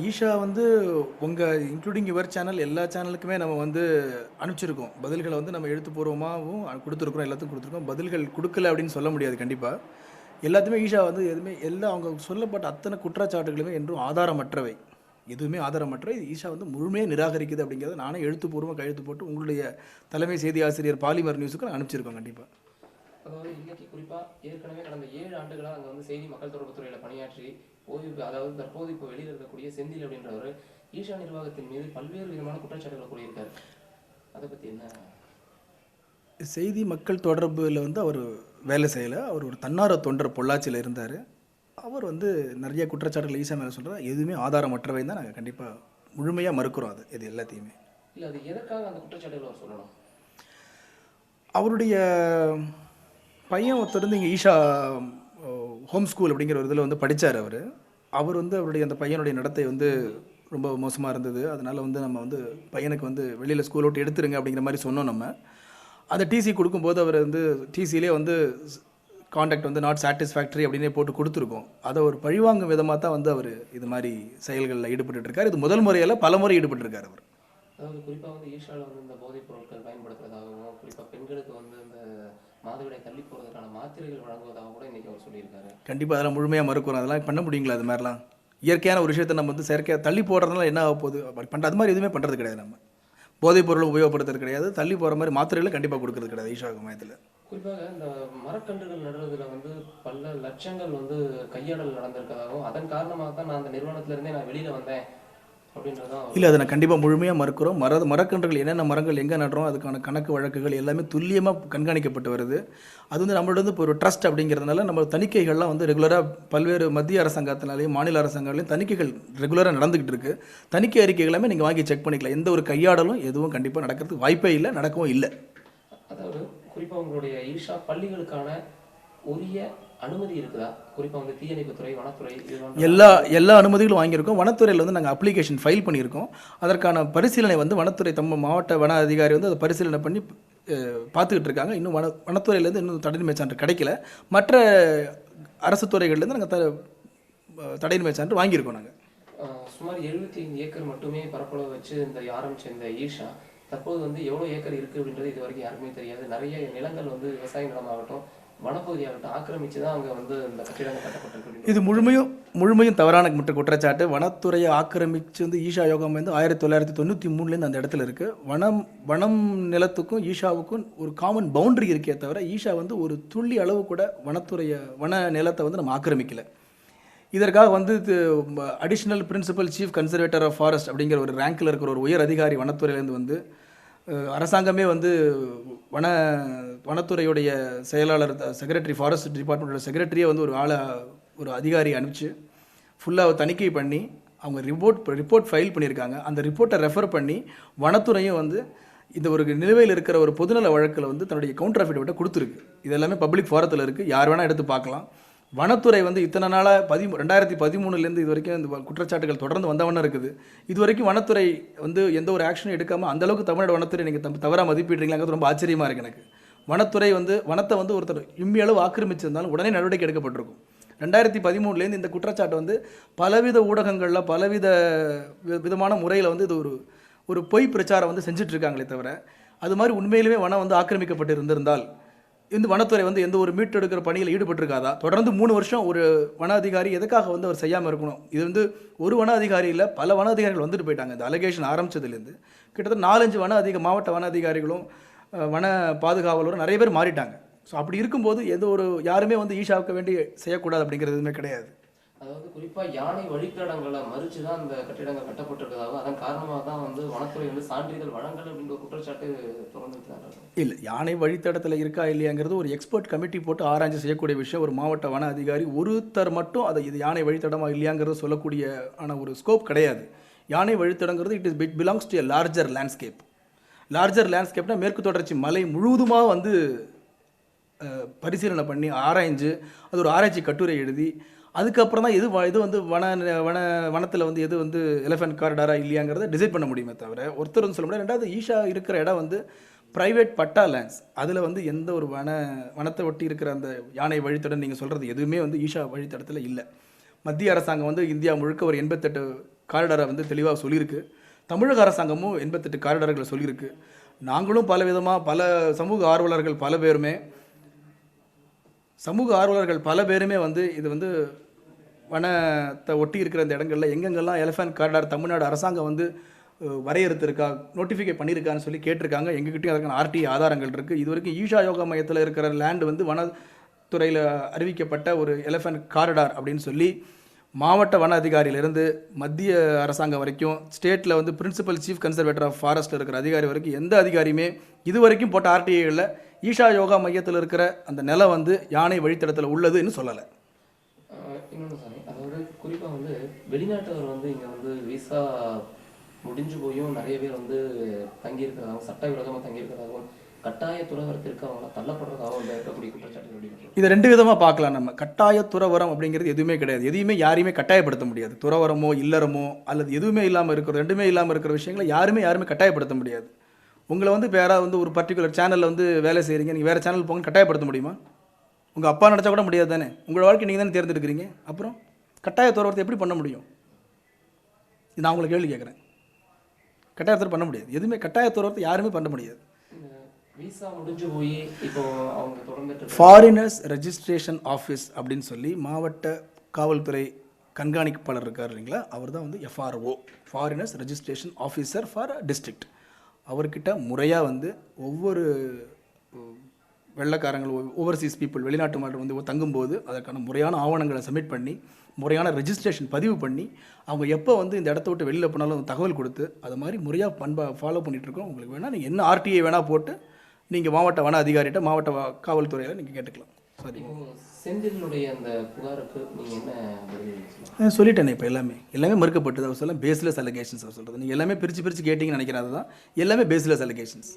ஈஷா வந்து உங்கள் including your channel எல்லா சேனலுக்குமே நம்ம வந்து அனுப்பிச்சிருக்கோம். பதில்களை வந்து நம்ம எழுத்துப்பூர்வமாகவும் கொடுத்துருக்குறோம், எல்லாத்துக்கும் கொடுத்துருக்கோம். பதில்கள் கொடுக்கல அப்படின்னு சொல்ல முடியாது கண்டிப்பாக. எல்லாத்தையுமே ஈஷா வந்து எதுவுமே எல்லாம் அவங்க சொல்லப்பட்ட அத்தனை குற்றச்சாட்டுகளுமே என்றும் ஆதாரமற்றவை. எதுவுமே ஆதாரமற்றவை. ஈஷா வந்து முழுமையாக நிராகரிக்குது அப்படிங்கிறத நானே எழுத்துப்பூர்வமாக கையெழுத்து போட்டு உங்களுடைய தலைமை செய்தி ஆசிரியர் பாலிமர் நியூஸுக்கு அனுப்பிச்சிருக்கோம் கண்டிப்பாக. அதாவது இன்னைக்கு குறிப்பாக ஏற்கனவே கடந்த 7 ஆண்டுகளாக அங்கே வந்து செய்தி மக்கள் தொடர்பு துறையில் பணியாற்றி ஓய்வு, அதாவது தற்போது இப்போ வெளியில் இருக்கக்கூடிய செந்தில் அப்படின்றவர் ஈஷா நிர்வாகத்தின் மீது பல்வேறு விதமான குற்றச்சாட்டுகளை கூறியிருக்காரு. அதை பற்றி என்ன? செய்தி மக்கள் தொடர்பில் வந்து அவர் வேலை செய்யலை. அவர் ஒரு தன்னார்வ தொண்டர் பொள்ளாச்சியில் இருந்தார். அவர் வந்து நிறைய குற்றச்சாட்டுகள் ஈஷா மேலே சொல்கிறார். எதுவுமே ஆதாரமற்றவை தான். நாங்கள் கண்டிப்பாக முழுமையாக மறுக்கிறோம் இது எல்லாத்தையுமே. இல்லை, அது எதற்காக அந்த குற்றச்சாட்டுகளை அவர் சொல்லணும்? அவருடைய பையன் ஒருத்தர் வந்து இங்கே ஈஷா ஹோம் ஸ்கூல் அப்படிங்கிற ஒரு இதில் வந்து படித்தார். அவர் வந்து அவருடைய அந்த பையனுடைய நடத்தை வந்து ரொம்ப மோசமாக இருந்தது. அதனால் வந்து நம்ம வந்து பையனுக்கு வந்து வெளியில் ஸ்கூல் விட்டு எடுத்துருங்க அப்படிங்கிற மாதிரி சொன்னோம். நம்ம அந்த டிசி கொடுக்கும்போது அவர் வந்து டிசிலே வந்து காண்டாக்ட் வந்து நாட் சாட்டிஸ்ஃபேக்டரி அப்படின்னே போட்டு கொடுத்துருக்கோம். அதை ஒரு பழிவாங்கும் விதமாக தான் வந்து அவர் இது மாதிரி செயல்களில் ஈடுபட்டுருக்கார். இது முதல் முறையில் பல முறை ஈடுபட்டிருக்கார் அவர். அதாவது குறிப்பாக வந்து ஈஷாவில் வந்து இந்த போதைப் பொருட்கள் பயன்படுத்துறதாகவும், குறிப்பாக பெண்களுக்கு வந்து இந்த மாதவிடாய் தள்ளி போகிறதுக்கான மாத்திரைகள் வழங்குவதாக கூட இன்றைக்கி அவர் சொல்லியிருக்காரு. கண்டிப்பாக அதெல்லாம் முழுமையாக மறுக்கிறோம். அதெல்லாம் பண்ண முடியுங்களா? அது மாதிரிலாம் இயற்கையான ஒரு விஷயத்தை நம்ம வந்து செயற்கையாக தள்ளி போடுறதுனால என்ன ஆக போகுது? அது மாதிரி எதுவுமே பண்ணுறது கிடையாது. நம்ம போதைப் பொருளை உபயோகப்படுத்துறது கிடையாது. தள்ளி போகிற மாதிரி மாத்திரைகளை கண்டிப்பாக கொடுக்கறது கிடையாது ஈஷா மையத்தில். குறிப்பாக இந்த மரக்கன்றுகள் நடுறதுல வந்து பல லட்சங்கள் வந்து கையாடல் நடந்திருக்கதாகவும், அதன் காரணமாக தான் நான் அந்த நிறுவனத்திலேருந்தே நான் வெளியில் வந்தேன் அப்படின்றதான். இல்லை, அதை நான் கண்டிப்பாக முழுமையாக மறுக்கிறோம். மரக்கன்றுகள் என்னென்ன மரங்கள் எங்கே நடுறோம் அதுக்கான கணக்கு வழக்குகள் எல்லாமே துல்லியமாக கண்காணிக்கப்பட்டு வருது. அது வந்து நம்மளோட வந்து இப்போ ஒரு ட்ரஸ்ட் அப்படிங்கிறதுனால நம்ம தணிக்கைகள்லாம் வந்து ரெகுலராக பல்வேறு மத்திய அரசாங்கத்தினாலையும் மாநில அரசாங்கங்களையும் தணிக்கைகள் ரெகுலராக நடந்துக்கிட்டு இருக்குது. தணிக்கை அறிக்கைகள் எல்லாமே நீங்கள் வாங்கி செக் பண்ணிக்கலாம். எந்த ஒரு கையாடலும் எதுவும் கண்டிப்பாக நடக்கிறதுக்கு வாய்ப்பே இல்லை, நடக்கவும் இல்லை. அதாவது குறிப்பாக உங்களுடைய ஈஷா பள்ளிகளுக்கான உரிய அனுமதி இருக்குதா? குறிப்பாக வந்து தீயணைப்புத்துறை, வனத்துறை, எல்லா அனுமதிகளும் வாங்கியிருக்கோம். வனத்துறையில் வந்து நாங்கள் அப்ளிகேஷன் ஃபைல் பண்ணியிருக்கோம். அதற்கான பரிசீலனை வந்து வனத்துறை மாவட்ட வன அதிகாரி வந்து அதை பரிசீலனை பண்ணி பார்த்துக்கிட்டு இருக்காங்க. இன்னும் வனத்துறையிலேருந்து இன்னும் தடையின்மை சான்று கிடைக்கல. மற்ற அரசு துறைகள்லேருந்து நாங்கள் தடையின்மை சான்று வாங்கியிருக்கோம். நாங்கள் சுமார் 75 ஏக்கர் மட்டுமே பரப்பளவு வச்சு இந்த ஆரம்பித்த இந்த ஈஷா தற்போது வந்து எவ்வளோ ஏக்கர் இருக்குது அப்படின்றது இது வரைக்கும் யாருக்குமே தெரியாது. நிறைய நிலங்கள் வந்து விவசாய நிலமாகட்டும், வனப்பகுதியாகட்டும் ஆக்கிரமிச்சு தான் அங்கே வந்து இந்த கட்டிடங்கள் கட்டப்பட்டிருக்கு. இது முழுமையும் தவறான குற்றச்சாட்டு. வனத்துறையை ஆக்கிரமிச்சு வந்து ஈஷா யோகம் வந்து 1993 அந்த இடத்துல இருக்குது. வனம் நிலத்துக்கும் ஈஷாவுக்கும் ஒரு காமன் பவுண்டரி இருக்கே தவிர ஈஷா வந்து ஒரு துள்ளி அளவு கூட வன நிலத்தை வந்து நம்ம ஆக்கிரமிக்கலை. இதற்காக வந்து additional principal chief conservator of forest அப்படிங்கிற ஒரு ரேங்கில் இருக்கிற ஒரு உயர் அதிகாரி வனத்துறையிலேருந்து வந்து அரசாங்கமே வந்து வனத்துறையுடைய செயலாளர், செக்ரட்டரி, ஃபாரஸ்ட் டிபார்ட்மெண்ட்டோட செக்ரட்டரியே வந்து ஒரு அதிகாரி அனுப்பிச்சு ஃபுல்லாக தணிக்கை பண்ணி அவங்க ரிப்போர்ட் ஃபைல் பண்ணியிருக்காங்க. அந்த ரிப்போர்ட்டை ரெஃபர் பண்ணி வனத்துறையும் வந்து இந்த ஒரு நிலுவையில் இருக்கிற ஒரு பொதுநல வழக்கில் வந்து தன்னுடைய கவுண்டர் அஃபிடவிட்டை கொடுத்துருக்கு. இது எல்லாமே பப்ளிக் ஃபாரத்தில் இருக்குது, யார் வேணால் எடுத்து பார்க்கலாம். வனத்துறை வந்து இத்தனை நாளாக 2013 இது வரைக்கும் இந்த குற்றச்சாட்டுகள் தொடர்ந்து வந்தவண்ணம் இருக்குது. இது வரைக்கும் வனத்துறை வந்து எந்த ஒரு ஆக்ஷனும் எடுக்காமல் அந்தளவுக்கு தமிழ்நாடு வனத்துறை நீங்கள் தவறாக மதிப்பிடுறீங்களாங்கிறது ரொம்ப ஆச்சரியமாக இருக்குது எனக்கு. வனத்துறை வந்து வனத்தை வந்து ஒருத்தர் இம்மியளவு ஆக்கிரமிச்சிருந்தாலும் உடனே நடவடிக்கை எடுக்கப்பட்டிருக்கும். 2013 இந்த குற்றச்சாட்டு வந்து பலவித ஊடகங்களில் விதமான முறையில் வந்து இது ஒரு பொய் பிரச்சாரம் வந்து செஞ்சிட்ருக்காங்களே தவிர அது மாதிரி உண்மையிலுமே வனம் வந்து ஆக்கிரமிக்கப்பட்டு இருந்திருந்தால் இந்த வனத்துறை வந்து எந்த ஒரு மீட்டெடுக்கிற பணியில் ஈடுபட்டிருக்காதா? தொடர்ந்து 3 வருஷம் ஒரு வன அதிகாரி எதுக்காக வந்து அவர் செய்யாமல் இருக்கணும்? இது வந்து ஒரு வன அதிகாரி இல்லை, பல வன அதிகாரிகள் வந்துட்டு போயிட்டாங்க. இந்த அலிகேஷன் ஆரம்பித்ததுலேருந்து கிட்டத்தட்ட 4-5 மாவட்ட வன அதிகாரிகளும் வன பாதுகாவலரும் நிறைய பேர் மாறிட்டாங்க. ஸோ அப்படி இருக்கும்போது யாருமே வந்து ஈஷாவுக்கு வேண்டி செய்யக்கூடாது அப்படிங்கிறது எதுவுமே கிடையாது. அதாவது குறிப்பாக யானை வழித்தடங்களை மறித்து தான் அந்த கட்டிடங்கள் கட்டப்பட்டிருக்கிறதாகவும், அதன் காரணமாக தான் வந்து வனத்துறை வந்து சான்றிதழ் வழங்கல் அப்படின்ற குற்றச்சாட்டு தொடர்ந்து இல்லை. யானை வழித்தடத்தில் இருக்கா இல்லையாங்கிறது ஒரு எக்ஸ்பர்ட் கமிட்டி போட்டு ஆராய்ச்சி செய்யக்கூடிய விஷயம். ஒரு மாவட்ட வன அதிகாரி ஒருத்தர் மட்டும் இது யானை வழித்தடமாக இல்லையாங்கிறது சொல்லக்கூடிய ஒரு ஸ்கோப் கிடையாது. யானை வழித்தடங்கிறது it belongs to a larger லேண்ட்ஸ்கேப்னா மேற்கு தொடர்ச்சி மலை முழுவதுமாக வந்து பரிசீலனை பண்ணி ஆராய்ஞ்சு அது ஒரு ஆராய்ச்சி கட்டுரை எழுதி அதுக்கப்புறம் தான் இது வந்து வனத்தில் வந்து எது வந்து எலிஃபென்ட் காரிடாரா இல்லையாங்கிறத டிசைட் பண்ண முடியுமே தவிர ஒருத்தர் வந்து சொல்ல முடியாது. ரெண்டாவது, ஈஷா இருக்கிற இடம் வந்து ப்ரைவேட் பட்டா லேண்ட்ஸ். அதில் வந்து எந்த ஒரு வனத்தை ஒட்டி இருக்கிற அந்த யானை வழித்தடம் நீங்கள் சொல்கிறது எதுவுமே வந்து ஈஷா வழித்தடத்தில் இல்லை. மத்திய அரசாங்கம் வந்து இந்தியா முழுக்க ஒரு 88 காரிடாரை வந்து தெளிவாக சொல்லியிருக்கு. தமிழக அரசாங்கமும் 88 காரிடார்களை சொல்லியிருக்கு. நாங்களும் பல விதமாக பல சமூக ஆர்வலர்கள் பல பேருமே வந்து இது வந்து வனத்தை ஒட்டி இருக்கிற இந்த இடங்களில் எங்கெங்கெல்லாம் எலிஃபண்ட் காரிடார் தமிழ்நாடு அரசாங்கம் வந்து வரையறுத்திருக்கா, நோட்டிஃபிகை பண்ணியிருக்கான்னு சொல்லி கேட்டிருக்காங்க. எங்ககிட்டயும் அதுக்கான ஆர்டிஐ ஆதாரங்கள் இருக்குது. இது வரைக்கும் ஈஷா யோகா மையத்தில் இருக்கிற லேண்டு வந்து வனத்துறையில் அறிவிக்கப்பட்ட ஒரு எலிஃபண்ட் காரிடார் அப்படின்னு சொல்லி மாவட்ட வன அதிகாரியிலிருந்து மத்திய அரசாங்கம் வரைக்கும், ஸ்டேட்டில் வந்து பிரின்சிபல் சீஃப் கன்சர்வேட்டர் ஆஃப் ஃபாரஸ்ட்டில் இருக்கிற அதிகாரி வரைக்கும் எந்த அதிகாரியுமே இது வரைக்கும் போட்ட ஆர்டிஐகளில் ஈஷா யோகா மையத்தில் இருக்கிற அந்த நிலம் வந்து யானை வழித்தடத்தில் உள்ளதுன்னு சொல்லலை. இன்னொன்று சாமி, அதாவது குறிப்பாக வந்து வெளிநாட்டவர் வந்து இங்கே வந்து விசா முடிஞ்சு போயும் நிறைய பேர் வந்து தங்கியிருக்கிறதாகவும் சட்டவிரோதமாக தங்கியிருக்கிறதாகவும் கட்டாய துறவரத்திற்கு அவங்க தள்ளப்படுறதாகவும் இருக்கக்கூடிய குற்றச்சாட்டு. இதை 2 விதமாக பார்க்கலாம். நம்ம கட்டாய துறவரம் அப்படிங்கிறது எதுவுமே கிடையாது. எதையுமே யாரையுமே கட்டாயப்படுத்த முடியாது. துறவரமோ இல்லறமோ அல்லது எதுவுமே இல்லாமல் இருக்கிற, ரெண்டுமே இல்லாமல் இருக்கிற விஷயங்களை யாருமே கட்டாயப்படுத்த முடியாது. உங்களை வந்து இப்போ யாராவது வந்து ஒரு பர்டிகுலர் சேனலில் வந்து வேலை செய்கிறீங்க, நீங்கள் வேறு சேனல் போங்க கட்டாயப்படுத்த முடியுமா? உங்கள் அப்பா நினச்சா கூட முடியாது தானே. உங்களோட வாழ்க்கை நீங்கள் தானே தேர்ந்தெடுக்கிறீங்க. அப்புறம் கட்டாய துறவரத்தை எப்படி பண்ண முடியும்? நான் உங்களை கேள்வி கேட்குறேன். கட்டாயத்தில் பண்ண முடியாது. எதுவுமே கட்டாய துறவரத்தை யாருமே பண்ண முடியாது. விசா முடிஞ்சு போய் இப்போ அவங்க தொடர்ந்து ஃபாரினர்ஸ் ரெஜிஸ்ட்ரேஷன் ஆஃபீஸ் அப்படின்னு சொல்லி மாவட்ட காவல்துறை கண்காணிப்பாளர் இருக்கார் இல்லைங்களா, அவர் தான் வந்து FRO, foreigners registration officer for district. அவர்கிட்ட முறையாக வந்து ஒவ்வொரு வெள்ளைக்காரங்கள், ஓவர்சீஸ் பீப்புள், வெளிநாட்டு மக்கள் வந்து தங்கும்போது அதற்கான முறையான ஆவணங்களை சப்மிட் பண்ணி முறையான ரெஜிஸ்ட்ரேஷன் பதிவு பண்ணி அவங்க எப்போ வந்து இந்த இடத்த விட்டு வெளியில் போனாலும் தகவல் கொடுத்து அது மாதிரி முறையாக ஃபாலோ பண்ணிகிட்ருக்கோம். உங்களுக்கு வேணால் நீங்கள் என்ன ஆர்டிஐ வேணால் போட்டு நீங்கள் மாவட்ட வன அதிகாரிகிட்ட, மாவட்ட காவல்துறையில் நீங்கள் கேட்டுக்கலாம். சரி, செந்திலுடைய அந்த புகாருக்கு நீங்கள் என்ன பதில் சொல்லிட்டேனே. இப்போ எல்லாமே மறுக்கப்பட்டது. அவர் சொல்ல பேஸ்லெஸ் அலிகேஷன்ஸ் அவர் சொல்கிறது. நீங்கள் எல்லாமே பிரித்து கேட்டிங்கன்னு நினைக்கிறேன். அதுதான் எல்லாமே பேஸ்லெஸ் அலிகேஷன்ஸ்.